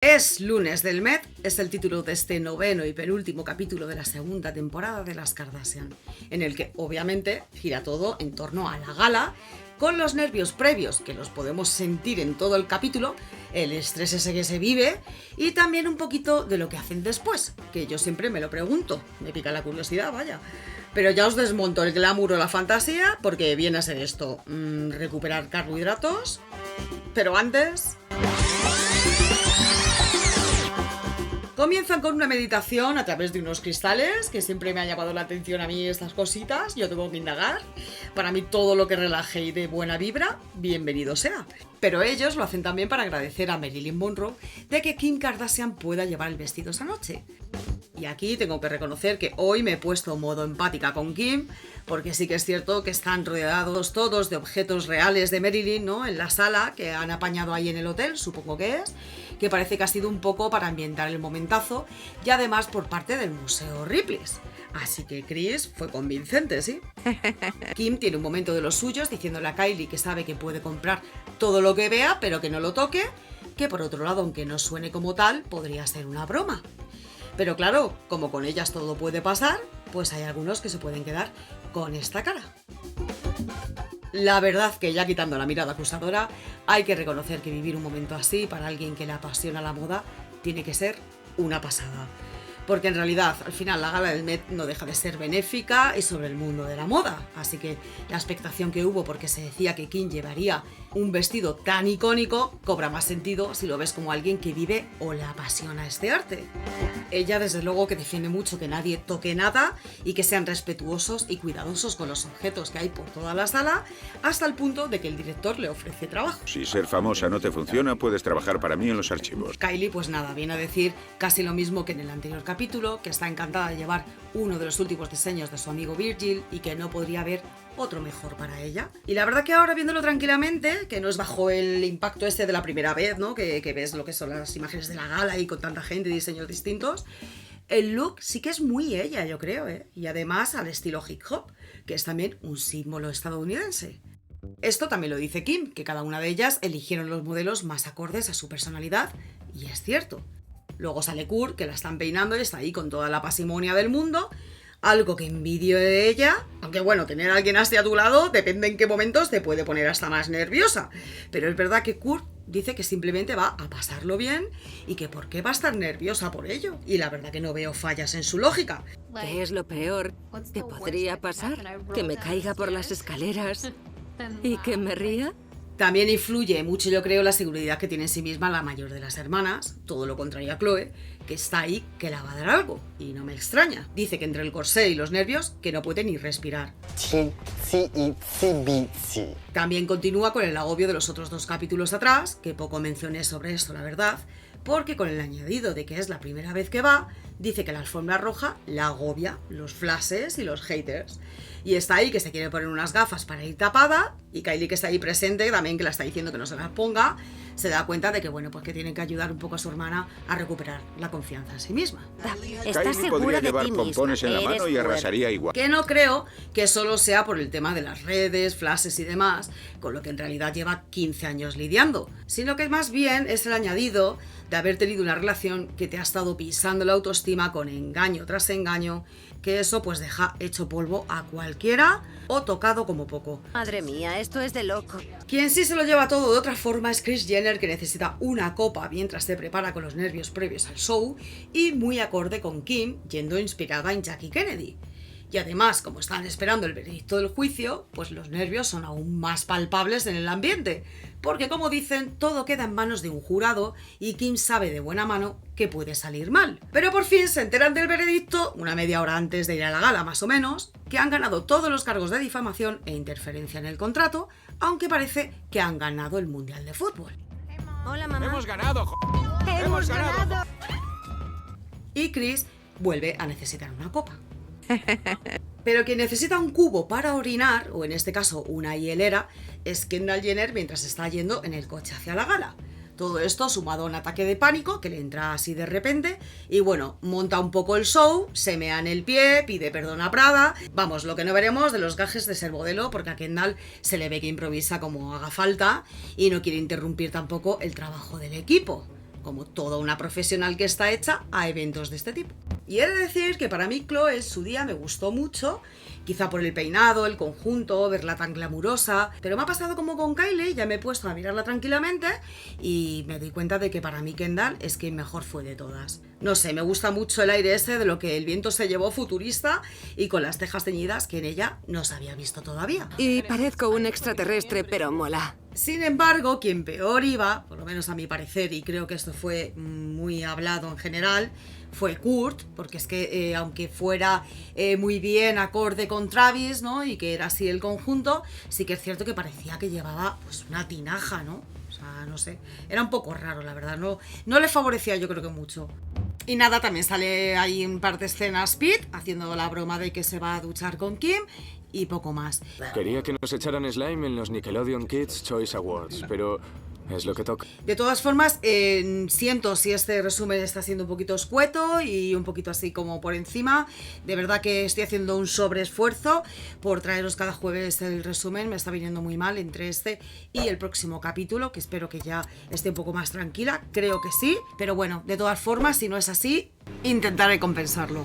Es lunes del Met, es el título de este noveno y penúltimo capítulo de la segunda temporada de Las Kardashian, en el que obviamente gira todo en torno a la gala, con los nervios previos que los podemos sentir en todo el capítulo, el estrés ese que se vive y también un poquito de lo que hacen después, que yo siempre me lo pregunto, me pica la curiosidad, vaya. Pero ya os desmonto el glamour o la fantasía porque viene a ser esto, recuperar carbohidratos, pero antes... Comienzan con una meditación a través de unos cristales, que siempre me ha llamado la atención a mí estas cositas, yo tengo que indagar. Para mí todo lo que relaje y de buena vibra, bienvenido sea. Pero ellos lo hacen también para agradecer a Marilyn Monroe de que Kim Kardashian pueda llevar el vestido esa noche. Y aquí tengo que reconocer que hoy me he puesto modo empática con Kim, porque sí que es cierto que están rodeados todos de objetos reales de Marilyn, ¿no? En la sala que han apañado ahí en el hotel, supongo que parece que ha sido un poco para ambientar el momentazo y además por parte del Museo Ripley's. Así que Kris fue convincente, ¿sí? Kim tiene un momento de los suyos diciéndole a Kylie que sabe que puede comprar todo lo que vea, pero que no lo toque, que por otro lado, aunque no suene como tal, podría ser una broma. Pero claro, como con ellas todo puede pasar, pues hay algunos que se pueden quedar con esta cara. La verdad que ya quitando la mirada acusadora, hay que reconocer que vivir un momento así para alguien que le apasiona la moda tiene que ser una pasada. Porque en realidad, al final, la gala del Met no deja de ser benéfica y sobre el mundo de la moda. Así que la expectación que hubo porque se decía que Kim llevaría un vestido tan icónico cobra más sentido si lo ves como alguien que vive o le apasiona este arte. Ella, desde luego, que defiende mucho que nadie toque nada y que sean respetuosos y cuidadosos con los objetos que hay por toda la sala, hasta el punto de que el director le ofrece trabajo. Si ser famosa no te funciona, puedes trabajar para mí en los archivos. Kylie, pues nada, viene a decir casi lo mismo que en el anterior capítulo, que está encantada de llevar uno de los últimos diseños de su amigo Virgil y que no podría haber otro mejor para ella. Y la verdad que ahora viéndolo tranquilamente, que no es bajo el impacto este de la primera vez, ¿no? Que ves lo que son las imágenes de la gala y con tanta gente y diseños distintos, el look sí que es muy ella, yo creo, ¿eh? Y además al estilo hip hop, que es también un símbolo estadounidense. Esto también lo dice Kim, que cada una de ellas eligieron los modelos más acordes a su personalidad, y es cierto. Luego sale Kurt, que la están peinando y está ahí con toda la pasimonia del mundo, algo que envidio de ella, aunque bueno, tener a alguien así a tu lado, depende en qué momentos te puede poner hasta más nerviosa. Pero es verdad que Kurt dice que simplemente va a pasarlo bien y que por qué va a estar nerviosa por ello. Y la verdad que no veo fallas en su lógica. ¿Qué es lo peor que podría pasar? ¿Que me caiga por las escaleras y que me ría? También influye mucho, yo creo, la seguridad que tiene en sí misma la mayor de las hermanas, todo lo contrario a Chloe, que está ahí, que la va a dar algo, y no me extraña. Dice que entre el corsé y los nervios, que no puede ni respirar. También continúa con el agobio de los otros dos capítulos atrás, que poco mencioné sobre esto, la verdad, porque con el añadido de que es la primera vez que va, dice que la alfombra roja la agobia, los flashes y los haters. Y está ahí que se quiere poner unas gafas para ir tapada, y Kylie, que está ahí presente, también que la está diciendo que no se las ponga, se da cuenta de que bueno, pues que tienen que ayudar un poco a su hermana a recuperar la confianza en sí misma. ¿Estás Kylie segura podría de llevar ti misma? pompones en la mano y Eres arrasaría igual. Que no creo que solo sea por el tema de las redes, flashes y demás, con lo que en realidad lleva 15 años lidiando, sino que más bien es el añadido de haber tenido una relación que te ha estado pisando la autoestima con engaño tras engaño, que eso pues deja hecho polvo a cualquiera o tocado como poco. Madre mía, esto es de loco. Quien sí se lo lleva todo de otra forma es Kris Jenner, que necesita una copa mientras se prepara con los nervios previos al show y muy acorde con Kim, yendo inspirada en Jackie Kennedy. Y además, como están esperando el veredicto del juicio, pues los nervios son aún más palpables en el ambiente, porque como dicen, todo queda en manos de un jurado y Kim sabe de buena mano que puede salir mal. Pero por fin se enteran del veredicto, una media hora antes de ir a la gala más o menos, que han ganado todos los cargos de difamación e interferencia en el contrato, aunque parece que han ganado el Mundial de Fútbol. Hola, mamá. ¡Hemos ganado! ¡Hemos ganado! Y Kris vuelve a necesitar una copa. Pero quien necesita un cubo para orinar, o en este caso una hielera, es Kendall Jenner mientras está yendo en el coche hacia la gala. Todo esto sumado a un ataque de pánico que le entra así de repente y bueno, monta un poco el show, se mea en el pie, pide perdón a Prada. Vamos, lo que no veremos de los gajes de ser modelo, porque a Kendall se le ve que improvisa como haga falta y no quiere interrumpir tampoco el trabajo del equipo. como toda una profesional que está hecha a eventos de este tipo. Y he de decir que para mí Chloe en su día me gustó mucho, quizá por el peinado, el conjunto, verla tan glamurosa, pero me ha pasado como con Kylie, ya me he puesto a mirarla tranquilamente y me doy cuenta de que para mí Kendall es quien mejor fue de todas. No sé, me gusta mucho el aire ese de lo que el viento se llevó futurista y con las cejas teñidas que en ella no se había visto todavía. Y parezco un extraterrestre, pero mola. Sin embargo, quien peor iba, por lo menos a mi parecer, y creo que esto fue muy hablado en general, fue Kurt, porque es que aunque fuera muy bien acorde con Travis, ¿no? Y que era así el conjunto, sí que es cierto que parecía que llevaba pues una tinaja, ¿no? O sea, no sé, era un poco raro, la verdad, no le favorecía yo creo que mucho. Y nada, también sale ahí en parte escenas Pete, haciendo la broma de que se va a duchar con Kim, y poco más. Quería que nos echaran slime en los Nickelodeon Kids Choice Awards, pero es lo que toca. De todas formas, siento si este resumen está siendo un poquito escueto y un poquito así como por encima. De verdad que estoy haciendo un sobreesfuerzo por traeros cada jueves el resumen. Me está viniendo muy mal entre este y el próximo capítulo, que espero que ya esté un poco más tranquila. Creo que sí, pero bueno, de todas formas, si no es así, intentaré compensarlo.